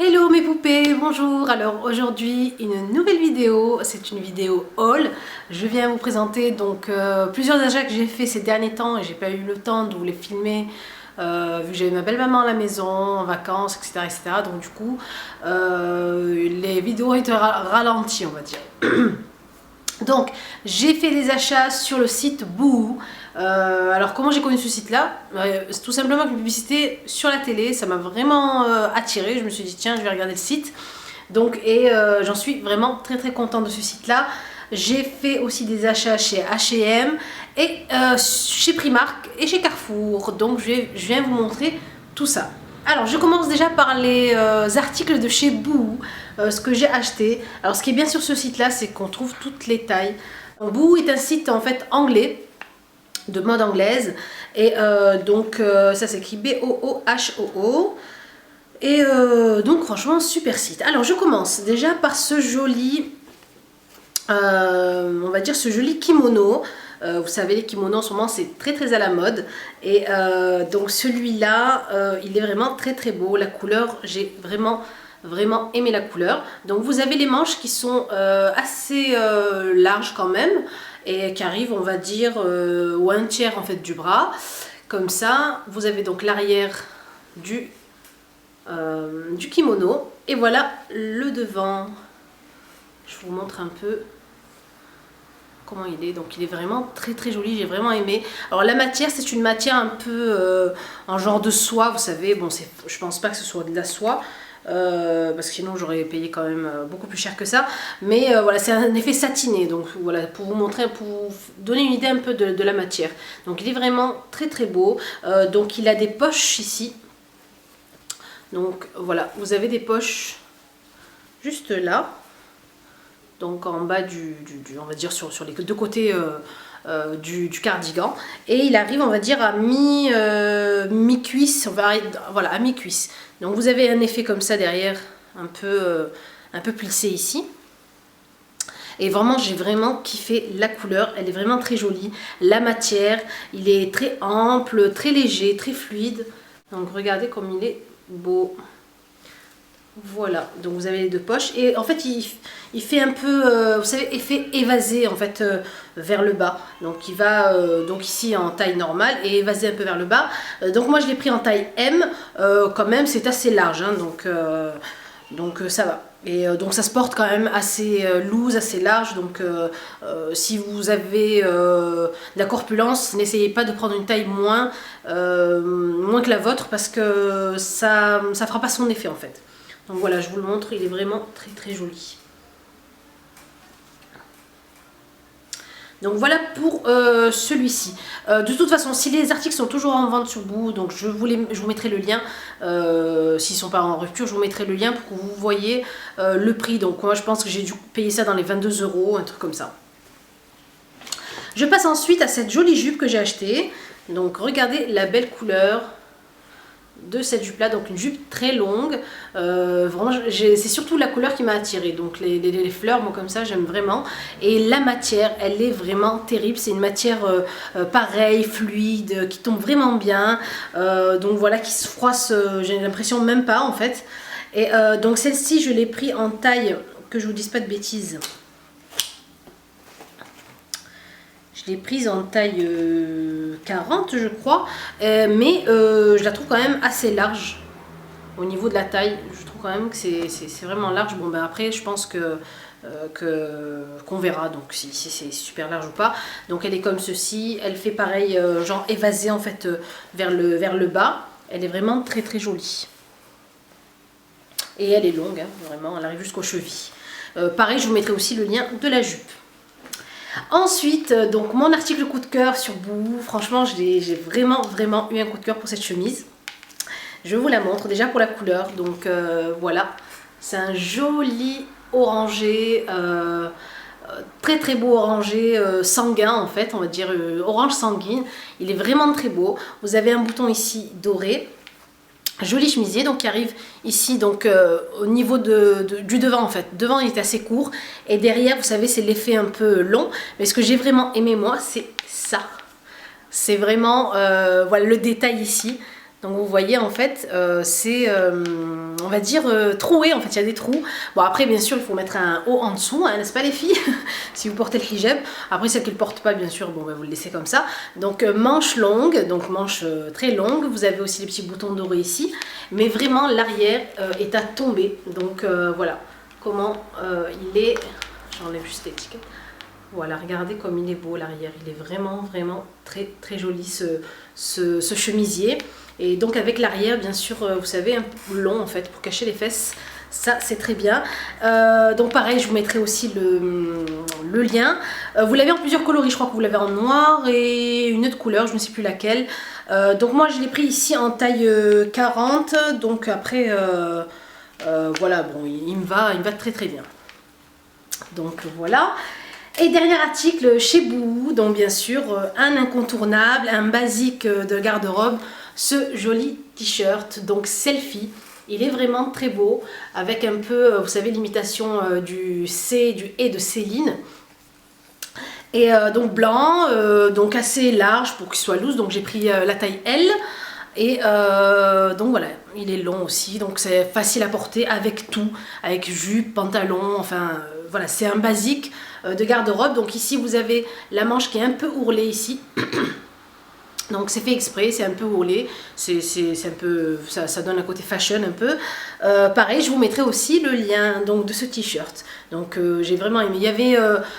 Hello mes poupées, bonjour. Alors aujourd'hui une nouvelle vidéo, c'est une vidéo haul. Je viens vous présenter donc plusieurs achats que j'ai fait ces derniers temps et j'ai pas eu le temps de vous les filmer vu que j'avais ma belle-maman à la maison, en vacances, etc. etc. Donc du coup les vidéos étaient ralenties, on va dire. Donc j'ai fait des achats sur le site Boohoo. Alors comment j'ai connu ce site là? C'est tout simplement une publicité sur la télé, ça m'a vraiment attirée. Je me suis dit tiens, je vais regarder le site. Donc j'en suis vraiment très contente de ce site là. J'ai fait aussi des achats chez H&M et chez Primark et chez Carrefour. Donc je viens vous montrer tout ça. Alors je commence déjà par les articles de chez Boohoo, ce que j'ai acheté. Alors ce qui est bien sur ce site là, c'est qu'on trouve toutes les tailles. Boohoo est un site en fait anglais, de mode anglaise, et ça s'écrit B-O-O-H-O-O. Et donc franchement super site. Alors je commence déjà par ce joli, on va dire ce joli kimono. Vous savez, les kimonos en ce moment c'est très à la mode, et donc celui-là il est vraiment très beau. La couleur, j'ai vraiment aimé la couleur. Donc vous avez les manches qui sont assez larges quand même, et qui arrivent, on va dire, au un tiers en fait du bras, comme ça. Vous avez donc l'arrière du kimono, et voilà le devant. Je vous montre un peu comment il est. Donc il est vraiment très joli, j'ai vraiment aimé. Alors la matière, c'est une matière un peu en genre de soie, vous savez. Bon, je pense pas que ce soit de la soie, parce que sinon j'aurais payé quand même beaucoup plus cher que ça. Mais voilà, c'est un effet satiné. Donc voilà, pour vous montrer, pour vous donner une idée un peu de la matière. Donc il est vraiment très beau. Donc il a des poches ici. Donc voilà, vous avez des poches juste là. Donc en bas on va dire sur les deux côtés du cardigan. Et il arrive, on va dire, à mi-cuisse, voilà, à mi-cuisse. Donc vous avez un effet comme ça derrière, un peu plissé ici. Et vraiment, j'ai vraiment kiffé la couleur, elle est vraiment très jolie. La matière, il est très ample, très léger, très fluide. Donc regardez comme il est beau. Voilà, donc vous avez les deux poches, et en fait il fait un peu, vous savez, effet évasé en fait vers le bas. Donc il va donc ici en taille normale et évasé un peu vers le bas. Donc moi je l'ai pris en taille M, quand même c'est assez large, hein, donc ça va. Et donc ça se porte quand même assez loose, assez large. Donc si vous avez de la corpulence, n'essayez pas de prendre une taille moins que la vôtre, parce que ça fera pas son effet en fait. Donc voilà, je vous le montre, il est vraiment très joli. Donc voilà pour celui-ci. De toute façon, si les articles sont toujours en vente sur Boohoo, donc je vous mettrai le lien. S'ils ne sont pas en rupture, je vous mettrai le lien pour que vous voyez le prix. Donc moi je pense que j'ai dû payer ça dans les 22 €, un truc comme ça. Je passe ensuite à cette jolie jupe que j'ai achetée. Donc regardez la belle couleur de cette jupe là, donc une jupe très longue. Vraiment c'est surtout la couleur qui m'a attirée, donc les fleurs, moi comme ça j'aime vraiment. Et la matière, elle est vraiment terrible, c'est une matière pareille, fluide, qui tombe vraiment bien, donc voilà, qui se froisse, j'ai l'impression même pas en fait. Et donc celle-ci je l'ai pris en taille, que je vous dise pas de bêtises, je l'ai prise en taille 40 je crois, mais je la trouve quand même assez large au niveau de la taille. Je trouve quand même que c'est vraiment large. Bon ben après je pense qu'on verra donc si c'est super large ou pas. Donc elle est comme ceci, elle fait pareil, genre évasée en fait vers le bas. Elle est vraiment très jolie. Et elle est longue, hein, vraiment, elle arrive jusqu'aux chevilles. Pareil, je vous mettrai aussi le lien de la jupe. Ensuite, donc mon article coup de cœur sur Boohoo, franchement j'ai vraiment eu un coup de cœur pour cette chemise. Je vous la montre déjà pour la couleur. Donc voilà, c'est un joli orangé, très beau orangé sanguin en fait, on va dire orange sanguine. Il est vraiment très beau. Vous avez un bouton ici doré. Joli chemisier donc qui arrive ici, donc au niveau du devant en fait. Devant il est assez court, et derrière vous savez c'est l'effet un peu long. Mais ce que j'ai vraiment aimé moi, c'est ça. C'est vraiment voilà le détail ici. Donc vous voyez en fait c'est on va dire troué, en fait il y a des trous. Bon après bien sûr il faut mettre un haut en dessous, hein, n'est-ce pas les filles? Si vous portez le hijab. Après celles qui ne le portent pas bien sûr, bon bah, vous le laissez comme ça. Donc manche longue, donc manche très longue. Vous avez aussi les petits boutons dorés ici. Mais vraiment l'arrière est à tomber. Donc voilà comment il est. J'enlève juste l'étiquette. Voilà, regardez comme il est beau l'arrière. Il est vraiment très très joli ce chemisier. Et donc avec l'arrière, bien sûr, vous savez, un peu long en fait pour cacher les fesses. Ça, c'est très bien. Donc pareil, je vous mettrai aussi le lien. Vous l'avez en plusieurs coloris, je crois que vous l'avez en noir et une autre couleur, je ne sais plus laquelle. Donc moi, je l'ai pris ici en taille 40. Donc après, voilà, bon, il me va très très bien. Donc voilà. Et dernier article chez Boohoo, donc bien sûr, un incontournable, un basique de garde-robe. Ce joli t-shirt, donc selfie, il est vraiment très beau, avec un peu, vous savez, l'imitation du C, du E de Céline. Et donc blanc, donc assez large pour qu'il soit loose, donc j'ai pris la taille L. Et donc voilà, il est long aussi, donc c'est facile à porter avec tout, avec jupe, pantalon, enfin voilà, c'est un basique de garde-robe. Donc ici vous avez la manche qui est un peu ourlée ici. Donc c'est fait exprès, c'est un peu ourlé, c'est un peu, ça donne un côté fashion un peu. Pareil, je vous mettrai aussi le lien donc, de ce t-shirt. Donc j'ai vraiment aimé. Il y avait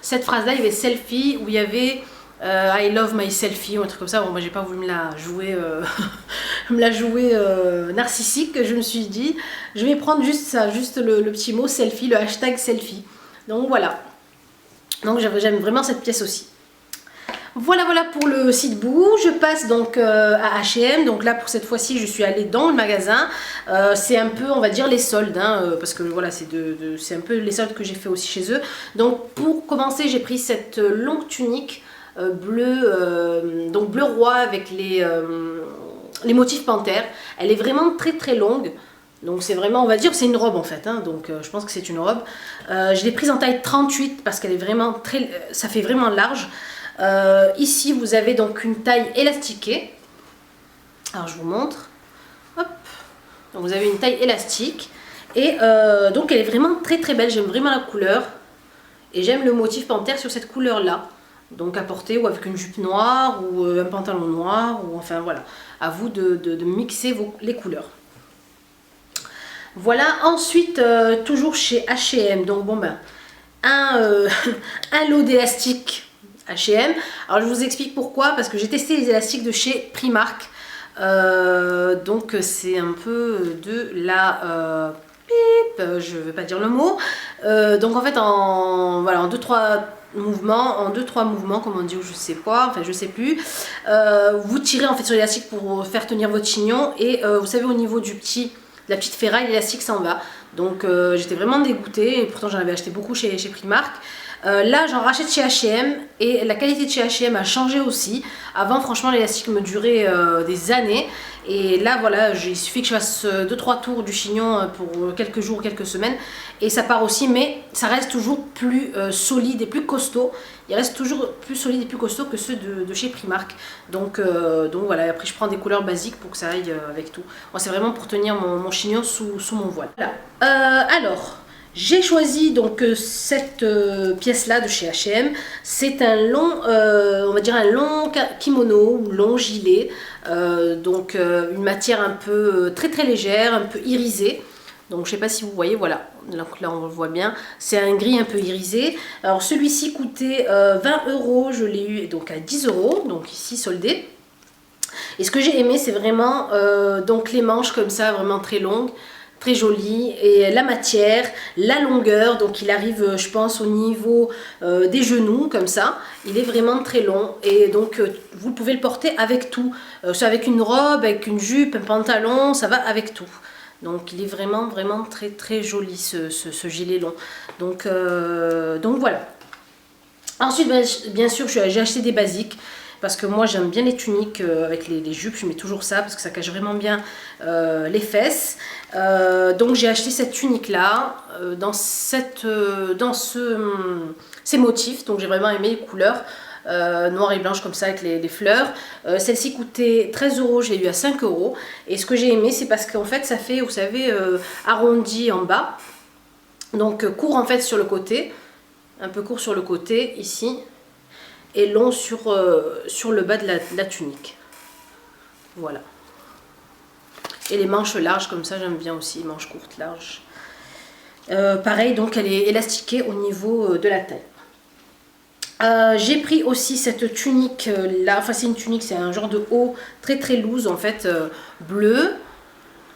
cette phrase-là, il y avait selfie, où il y avait I love my selfie, ou un truc comme ça. Bon, moi j'ai pas voulu me la jouer, narcissique. Je me suis dit, je vais prendre juste ça, juste le petit mot selfie, le hashtag selfie. Donc voilà. Donc j'aime vraiment cette pièce aussi. Voilà pour le site Boohoo. Je passe donc à H&M. Donc là pour cette fois-ci je suis allée dans le magasin. C'est un peu on va dire les soldes hein, parce que voilà c'est un peu les soldes que j'ai fait aussi chez eux. Donc pour commencer j'ai pris cette longue tunique bleu donc bleu roi avec les motifs panthères. Elle est vraiment très très longue. Donc c'est vraiment, on va dire, c'est une robe en fait, hein, donc je pense que c'est une robe. Je l'ai prise en taille 38 parce qu'elle est vraiment très, ça fait vraiment large. Ici vous avez donc une taille élastiquée. Alors je vous montre. Hop. Donc vous avez une taille élastique. Et donc elle est vraiment très très belle, j'aime vraiment la couleur. Et j'aime le motif panthère sur cette couleur là. Donc à porter ou avec une jupe noire ou un pantalon noir. Ou enfin voilà, à vous de mixer les couleurs. Voilà, ensuite toujours chez H&M, donc bon ben un lot d'élastiques H&M. Alors je vous explique pourquoi, parce que j'ai testé les élastiques de chez Primark. Donc c'est un peu de la je ne vais pas dire le mot. Donc en fait voilà, en 2-3 mouvements, comme on dit, ou je sais pas, enfin je sais plus. Vous tirez en fait sur l'élastique pour faire tenir votre chignon et vous savez au niveau de la petite ferraille, l'élastique s'en va. Donc j'étais vraiment dégoûtée et pourtant j'en avais acheté beaucoup chez Primark. Là j'en rachète chez H&M et la qualité de chez H&M a changé aussi. Avant franchement l'élastique me durait des années et là voilà il suffit que je fasse 2-3 tours du chignon pour quelques jours, quelques semaines et ça part aussi, mais ça reste toujours plus solide et plus costaud. Il reste toujours plus solide et plus costaud que ceux de chez Primark. Donc voilà, après je prends des couleurs basiques pour que ça aille avec tout. Moi c'est vraiment pour tenir mon chignon sous mon voile. Voilà. Alors j'ai choisi donc cette pièce là de chez H&M. C'est un long, on va dire un long kimono, long gilet, donc une matière un peu très très légère, un peu irisée. Donc je sais pas si vous voyez, voilà, donc là on le voit bien, c'est un gris un peu irisé. Alors celui-ci coûtait 20 €, je l'ai eu donc à 10 €, donc ici soldé. Et ce que j'ai aimé c'est vraiment donc les manches comme ça, vraiment très longues. Très joli et la matière, la longueur, donc il arrive je pense au niveau des genoux comme ça, il est vraiment très long et donc vous pouvez le porter avec tout, soit avec une robe, avec une jupe, un pantalon, ça va avec tout. Donc il est vraiment très très joli ce gilet long, donc voilà. Ensuite bien sûr j'ai acheté des basiques. Parce que moi j'aime bien les tuniques avec les jupes, je mets toujours ça parce que ça cache vraiment bien les fesses. Donc j'ai acheté cette tunique là, dans ces motifs, donc j'ai vraiment aimé les couleurs. noire et blanche comme ça avec les fleurs. Celle-ci coûtait 13 €, je l'ai eu à 5 €. Et ce que j'ai aimé, c'est parce qu'en fait ça fait, vous savez, arrondi en bas. Donc court en fait sur le côté, un peu court sur le côté ici. Et long sur le bas de la tunique. Voilà. Et les manches larges comme ça, j'aime bien aussi, manches courtes, larges. Pareil, donc elle est élastiquée au niveau de la taille. J'ai pris aussi cette tunique là, enfin c'est une tunique, c'est un genre de haut très très loose en fait, bleu,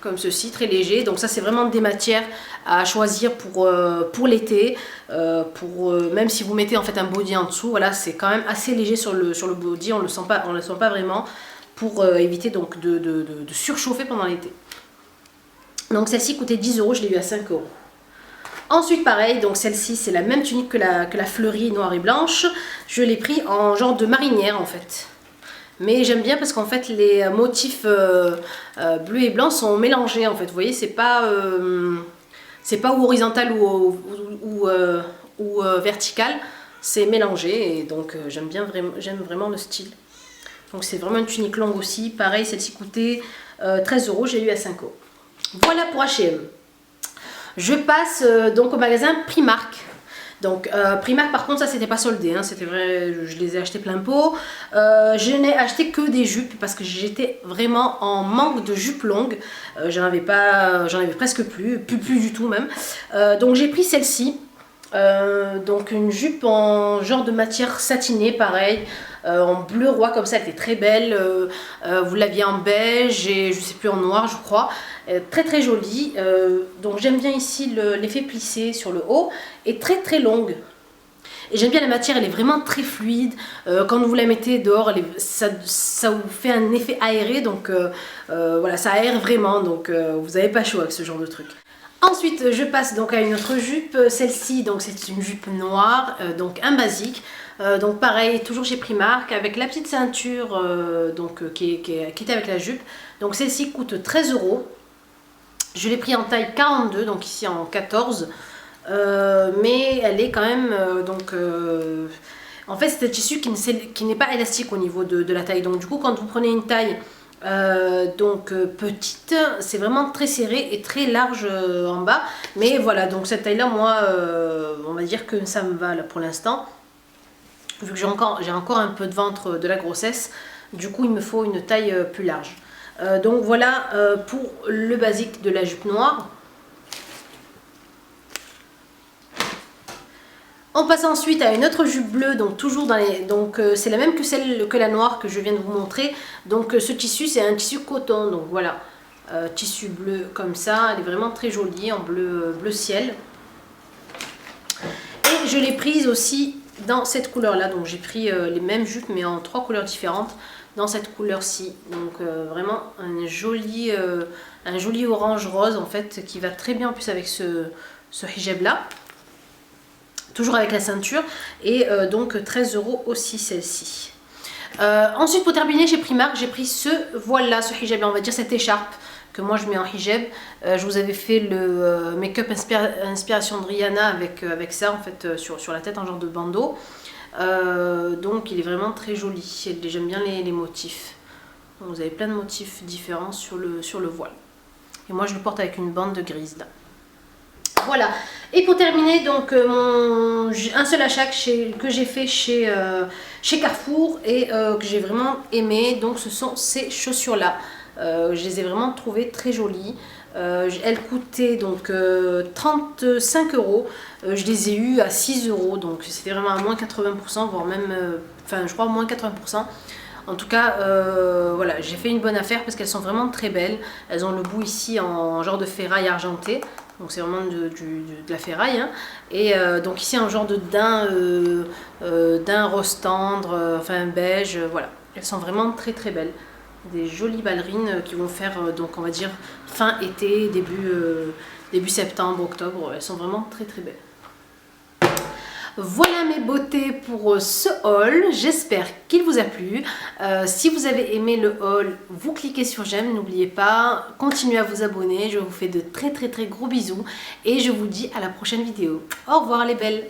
comme ceci, très léger. Donc ça c'est vraiment des matières à choisir pour l'été, même si vous mettez en fait un body en dessous, voilà, c'est quand même assez léger sur le body, on le sent pas vraiment, pour éviter donc de surchauffer pendant l'été. Donc celle-ci coûtait 10 €, je l'ai eu à 5 €. Ensuite pareil, donc celle-ci c'est la même tunique que la fleurie noire et blanche. Je l'ai pris en genre de marinière en fait. Mais j'aime bien parce qu'en fait les motifs bleu et blanc sont mélangés en fait. Vous voyez, c'est pas horizontal ou vertical, c'est mélangé et donc j'aime vraiment le style. Donc c'est vraiment une tunique longue aussi. Pareil, celle-ci coûtait 13 €, j'ai eu à 5 €. Voilà pour H&M. Je passe donc au magasin Primark. Donc Primark par contre ça c'était pas soldé, hein, c'était vrai, je les ai achetés plein pot. Je n'ai acheté que des jupes parce que j'étais vraiment en manque de jupes longues. J'en avais presque plus du tout même. Donc j'ai pris celle-ci. Donc une jupe en genre de matière satinée pareil, en bleu roi comme ça, elle était très belle. Vous l'aviez en beige et je sais plus en noir je crois, très très jolie. Donc j'aime bien ici l'effet plissé sur le haut et très très longue. Et j'aime bien la matière, elle est vraiment très fluide. Quand vous la mettez dehors, ça vous fait un effet aéré, donc voilà, ça aère vraiment, donc vous n'avez pas chaud avec ce genre de truc. Ensuite, je passe donc à une autre jupe. Celle-ci, donc c'est une jupe noire, donc un basique. Donc pareil, toujours chez Primark, avec la petite ceinture qui était avec la jupe. Donc celle-ci coûte 13 €. Je l'ai pris en taille 42, donc ici en 14. Mais elle est quand même en fait c'est un tissu qui n'est pas élastique au niveau de la taille. Donc du coup, quand vous prenez une taille petite, c'est vraiment très serré et très large en bas. Mais voilà, donc cette taille là, moi on va dire que ça me va là, pour l'instant, vu que j'ai encore un peu de ventre de la grossesse. Du coup il me faut une taille plus large. Donc voilà pour le basique de la jupe noire. On passe ensuite à une autre jupe bleue, donc toujours dans les, donc c'est la même que la noire que je viens de vous montrer. Donc ce tissu c'est un tissu coton, donc voilà, tissu bleu comme ça, elle est vraiment très jolie en bleu ciel. Et je l'ai prise aussi dans cette couleur là, donc j'ai pris les mêmes jupes mais en 3 couleurs différentes dans cette couleur-ci. Donc vraiment un joli orange rose en fait, qui va très bien en plus avec ce hijab là. Toujours avec la ceinture, et donc 13 € aussi celle-ci. Ensuite pour terminer chez Primark, j'ai pris ce hijab, on va dire cette écharpe que moi je mets en hijab. Je vous avais fait le make-up inspiration de Rihanna avec ça en fait sur la tête en genre de bandeau. Donc il est vraiment très joli, j'aime bien les motifs. Donc, vous avez plein de motifs différents sur le voile. Et moi je le porte avec une bande de grise là. Voilà, et pour terminer, donc un seul achat que j'ai fait chez Carrefour et que j'ai vraiment aimé, donc ce sont ces chaussures là. Je les ai vraiment trouvées très jolies. Elles coûtaient donc 35 €. Je les ai eues à 6 €, donc c'était vraiment à moins 80%, voire même, enfin je crois moins 80%. En tout cas, voilà, j'ai fait une bonne affaire parce qu'elles sont vraiment très belles. Elles ont le bout ici en genre de ferraille argentée. Donc c'est vraiment de la ferraille, hein. Et donc ici un genre de daim rose tendre, enfin beige, voilà. Elles sont vraiment très très belles. Des jolies ballerines qui vont faire donc on va dire fin été, début septembre, octobre. Elles sont vraiment très très belles. Voilà mes beautés pour ce haul, j'espère qu'il vous a plu. Si vous avez aimé le haul, vous cliquez sur j'aime, n'oubliez pas, continuez à vous abonner. Je vous fais de très très très gros bisous et je vous dis à la prochaine vidéo. Au revoir les belles.